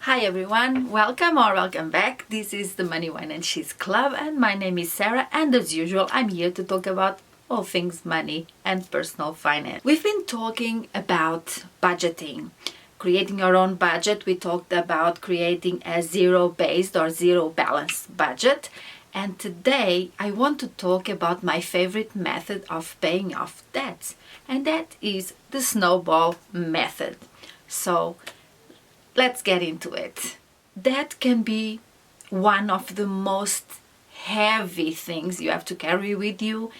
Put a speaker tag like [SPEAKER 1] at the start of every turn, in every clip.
[SPEAKER 1] Hi everyone, welcome or welcome back. This is the Money, Wine and Cheese Club and my name is Sara, and as usual I'm here to talk about all things money and personal finance. We've been talking about budgeting, creating our own budget. We talked about creating a zero-based or zero-balance budget, and today I want to talk about my favorite method of paying off debts, and that is the Snowball method. So let's get into it. That can be one of the most heavy things you have to carry with you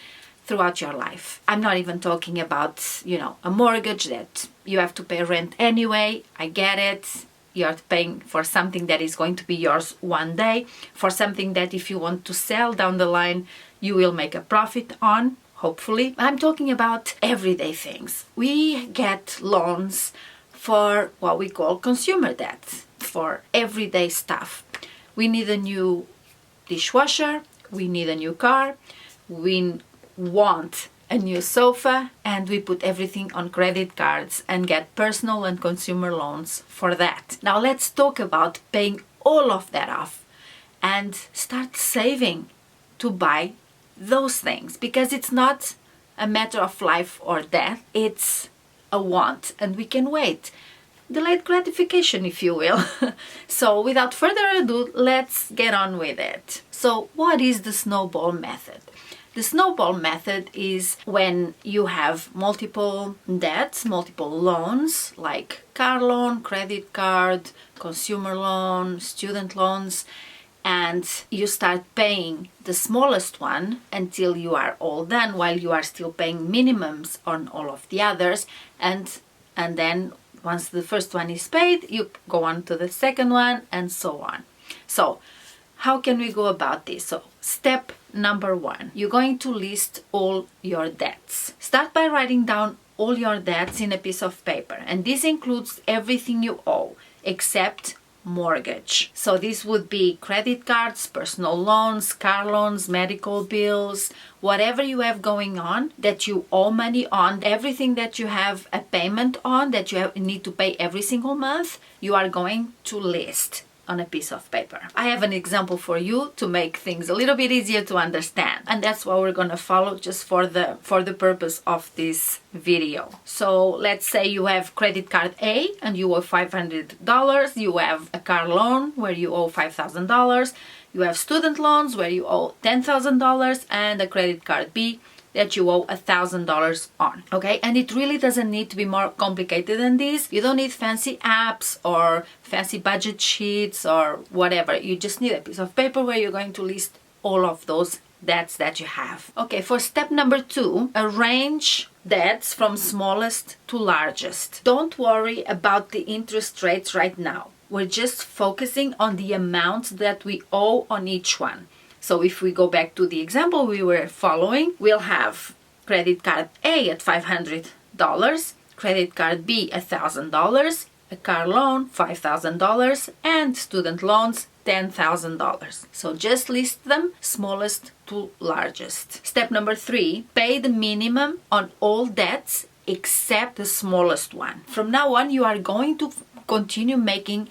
[SPEAKER 1] throughout your life. I'm not even talking about, a mortgage that you have to pay rent anyway. I get it. You're paying for something that is going to be yours one day, for something that if you want to sell down the line, you will make a profit on, hopefully. I'm talking about everyday things. We get loans for what we call consumer debt, for everyday stuff. We need a new dishwasher, we need a new car, we want a new sofa, and we put everything on credit cards and get personal and consumer loans for that. Now let's talk about paying all of that off and start saving to buy those things, because it's not a matter of life or death, it's a want, and we can wait. Delayed gratification, if you will. So without further ado, let's get on with it. So what is the Snowball method? The Snowball method is when you have multiple debts, multiple loans, like car loan, credit card, consumer loan, student loans, and you start paying the smallest one until you are all done, while you are still paying minimums on all of the others, and then once the first one is paid, you go on to the second one, and so on. So how can we go about this? So step number 1, you're going to list all your debts. Start by writing down all your debts in a piece of paper, and this includes everything you owe except mortgage. So this would be credit cards, personal loans, car loans, medical bills, whatever you have going on that you owe money on, everything that you have a payment on that you need to pay every single month, you are going to list on a piece of paper. I have an example for you to make things a little bit easier to understand, and that's what we're going to follow just for the purpose of this video. So let's say you have credit card A and you owe $500, you have a car loan where you owe $5,000, you have student loans where you owe $10,000, and a credit card B that you owe $1,000 on. Okay, and it really doesn't need to be more complicated than this. You don't need fancy apps or fancy budget sheets or whatever. You just need a piece of paper where you're going to list all of those debts that you have. Okay, for step number 2, arrange debts from smallest to largest. Don't worry about the interest rates right now. We're just focusing on the amounts that we owe on each one. So if we go back to the example we were following, we'll have credit card A at $500, credit card B $1,000, a car loan $5,000, and student loans $10,000. So just list them smallest to largest. Step number 3, pay the minimum on all debts except the smallest one. From now on, you are going to continue making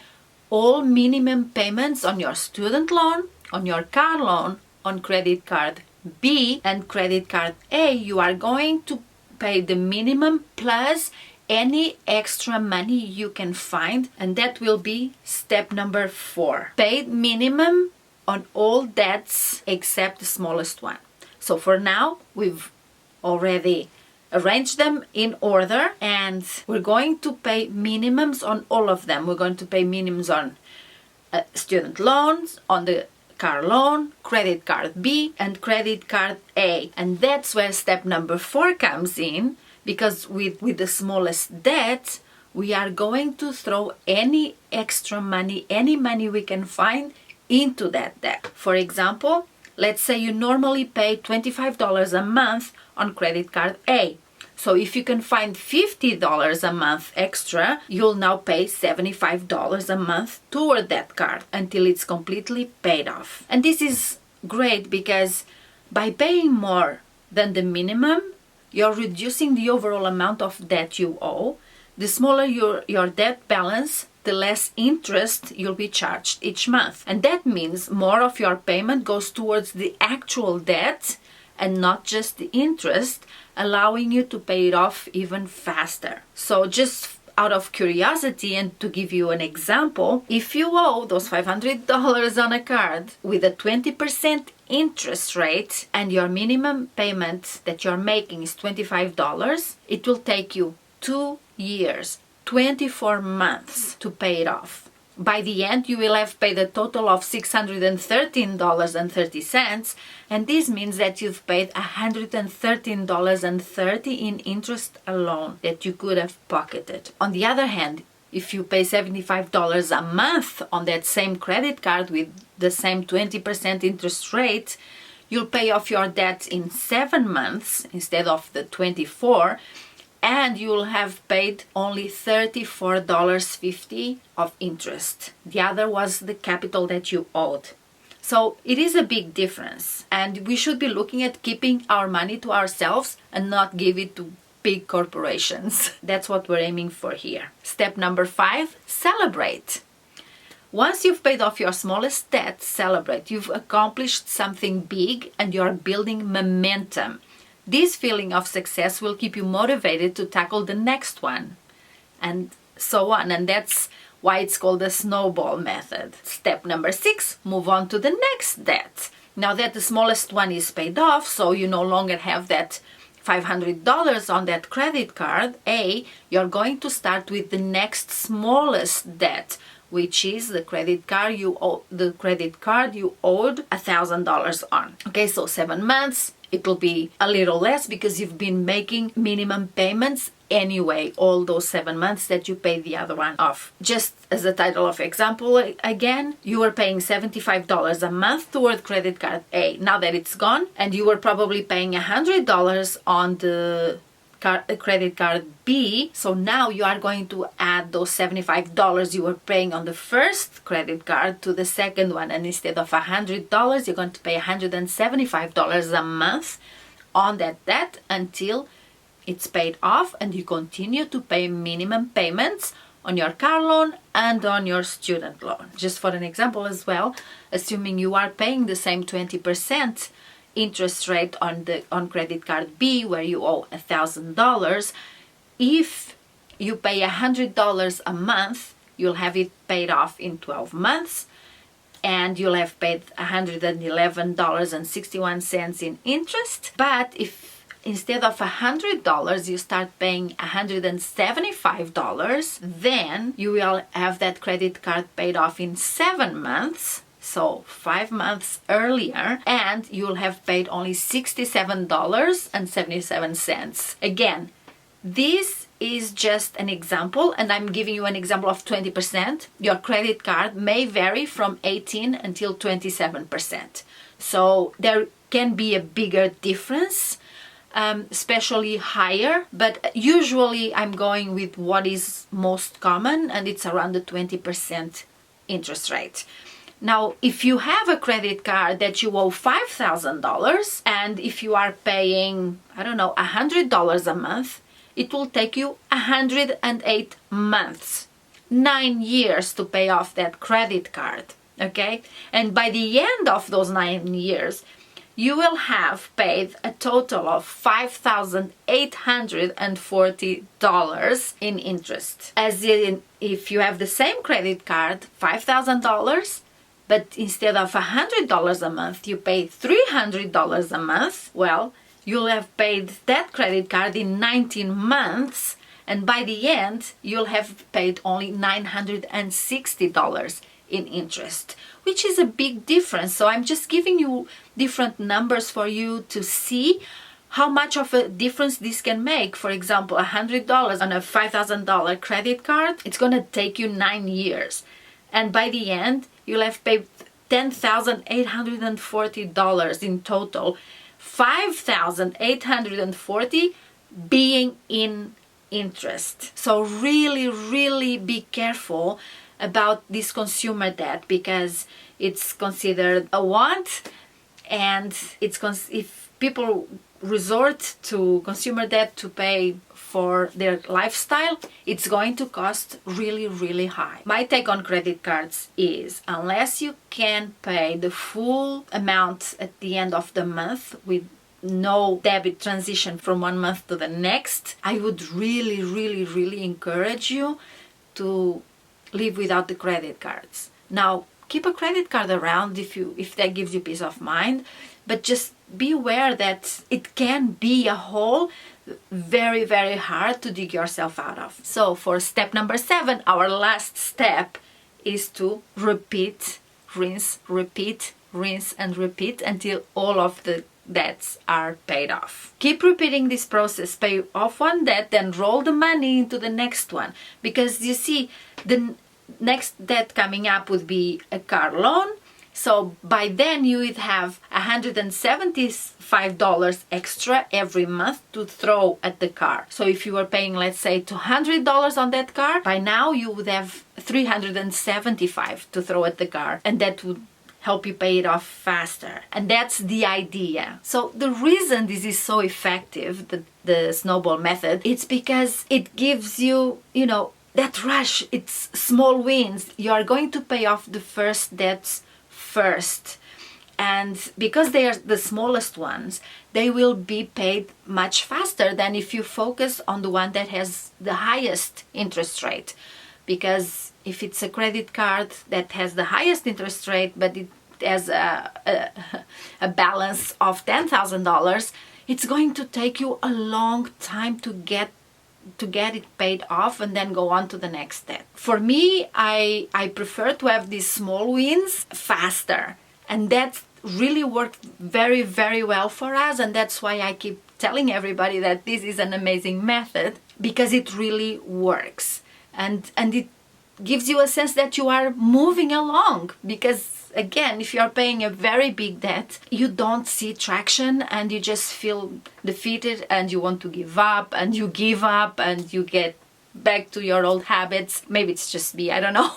[SPEAKER 1] all minimum payments on your student loan, on your car loan, on credit card B and credit card A. You are going to pay the minimum plus any extra money you can find, and that will be step number 4. Pay minimum on all debts except the smallest one. So for now, we've already arrange them in order, and we're going to pay minimums on all of them. We're going to pay minimums on student loans, on the car loan, credit card B, and credit card A. And that's where step number 4 comes in, because with the smallest debt, we are going to throw any extra money, any money we can find into that debt. For example, let's say you normally pay $25 a month on credit card A. So if you can find $50 a month extra, you'll now pay $75 a month toward that card until it's completely paid off. And this is great because by paying more than the minimum, you're reducing the overall amount of debt you owe. The smaller your debt balance, the less interest you'll be charged each month. And that means more of your payment goes towards the actual debt and not just the interest, allowing you to pay it off even faster. So just out of curiosity and to give you an example, if you owe those $500 on a card with a 20% interest rate and your minimum payment that you're making is $25, it will take you 2 years, 24 months to pay it off. By the end, you will have paid a total of $613.30, and this means that you've paid $113.30 in interest alone that you could have pocketed. On the other hand, if you pay $75 a month on that same credit card with the same 20% interest rate, you'll pay off your debt in 7 months instead of the 24, and you'll have paid only $34.50 of interest. The other was the capital that you owed. So it is a big difference, and we should be looking at keeping our money to ourselves and not give it to big corporations. That's what we're aiming for here. Step number 5, celebrate. Once you've paid off your smallest debt, celebrate. You've accomplished something big and you're building momentum. This feeling of success will keep you motivated to tackle the next one, and so on. And that's why it's called the snowball method. Step number 6, move on to the next debt. Now that the smallest one is paid off, so you no longer have that $500 on that credit card, you're going to start with the next smallest debt, which is the credit card you owed $1,000 on. Okay, so 7 months. It will be a little less because you've been making minimum payments anyway, all those 7 months that you paid the other one off. Just as a title of example, again, you were paying $75 a month toward credit card A. Now that it's gone, and you were probably paying $100 on the credit card B, so now you are going to add those $75 you were paying on the first credit card to the second one, and instead of $100 you're going to pay $175 a month on that debt until it's paid off, and you continue to pay minimum payments on your car loan and on your student loan. Just for an example as well, assuming you are paying the same 20% interest rate on credit card B where you owe $1,000, if you pay $100 a month, you'll have it paid off in 12 months, and you'll have paid $111.61 in interest. But if instead of $100 you start paying $175, then you will have that credit card paid off in 7 months, so 5 months earlier, and you'll have paid only $67.77. Again, this is just an example, and I'm giving you an example of 20%. Your credit card may vary from 18 until 27%. So there can be a bigger difference, especially higher, but usually I'm going with what is most common, and it's around the 20% interest rate. Now, if you have a credit card that you owe $5,000, and if you are paying, $100 a month, it will take you 108 months, 9 years to pay off that credit card, okay? And by the end of those 9 years, you will have paid a total of $5,840 in interest. As in, if you have the same credit card, $5,000, but instead of $100 a month, you pay $300 a month, well, you'll have paid that credit card in 19 months, and by the end, you'll have paid only $960 in interest, which is a big difference. So I'm just giving you different numbers for you to see how much of a difference this can make. For example, $100 on a $5,000 credit card, it's going to take you 9 years. And by the end, you'll have paid $10,840 in total, $5,840 being in interest. So really, really be careful about this consumer debt, because it's considered a want, and if people resort to consumer debt to pay for their lifestyle, it's going to cost really, really high. My take on credit cards is, unless you can pay the full amount at the end of the month with no debit transition from one month to the next, I would really, really, really encourage you to live without the credit cards. Now, keep a credit card around if that gives you peace of mind, but just be aware that it can be a hole very, very hard to dig yourself out of. So for step number 7, our last step is to repeat, rinse, repeat, rinse and repeat until all of the debts are paid off. Keep repeating this process. Pay off one debt, then roll the money into the next one, because you see, the next debt coming up would be a car loan. So by then you would have $175 extra every month to throw at the car. So if you were paying, let's say, $200 on that car, by now you would have $375 to throw at the car, and that would help you pay it off faster. And that's the idea. So the reason this is so effective, the snowball method, it's because it gives you, that rush. It's small wins. You are going to pay off the first debts first. And because they are the smallest ones, they will be paid much faster than if you focus on the one that has the highest interest rate. Because if it's a credit card that has the highest interest rate, but it has a balance of $10,000, it's going to take you a long time to get it paid off and then go on to the next step. For me, I prefer to have these small wins faster, and that really worked very, very well for us, and that's why I keep telling everybody that this is an amazing method, because it really works, and it gives you a sense that you are moving along. Because again, if you are paying a very big debt, you don't see traction and you just feel defeated and you want to give up, and you give up and you get back to your old habits. Maybe it's just me, I don't know.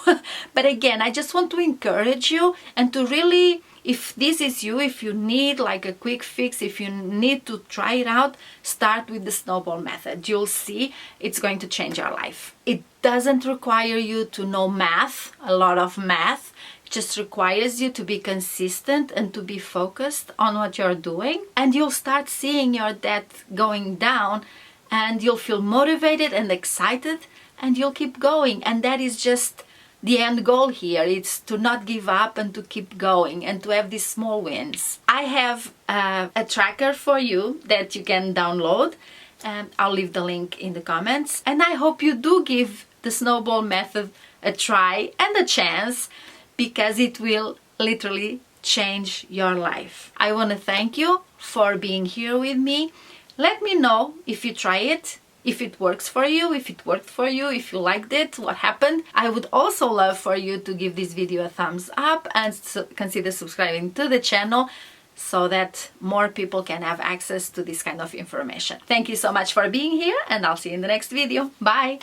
[SPEAKER 1] But again, I just want to encourage you and to really, if this is you, if you need like a quick fix, if you need to try it out, start with the snowball method. You'll see it's going to change your life. It doesn't require you to know math, a lot of math. It just requires you to be consistent and to be focused on what you're doing. And you'll start seeing your debt going down, and you'll feel motivated and excited, and you'll keep going. And that is just the end goal here. It's to not give up and to keep going and to have these small wins. I have a tracker for you that you can download, and I'll leave the link in the comments. And I hope you do give the snowball method a try and a chance, because it will literally change your life. I want to thank you for being here with me. Let me know if you try it, if it works for you, if it worked for you, if you liked it, what happened. I would also love for you to give this video a thumbs up and consider subscribing to the channel so that more people can have access to this kind of information. Thank you so much for being here, and I'll see you in the next video. Bye!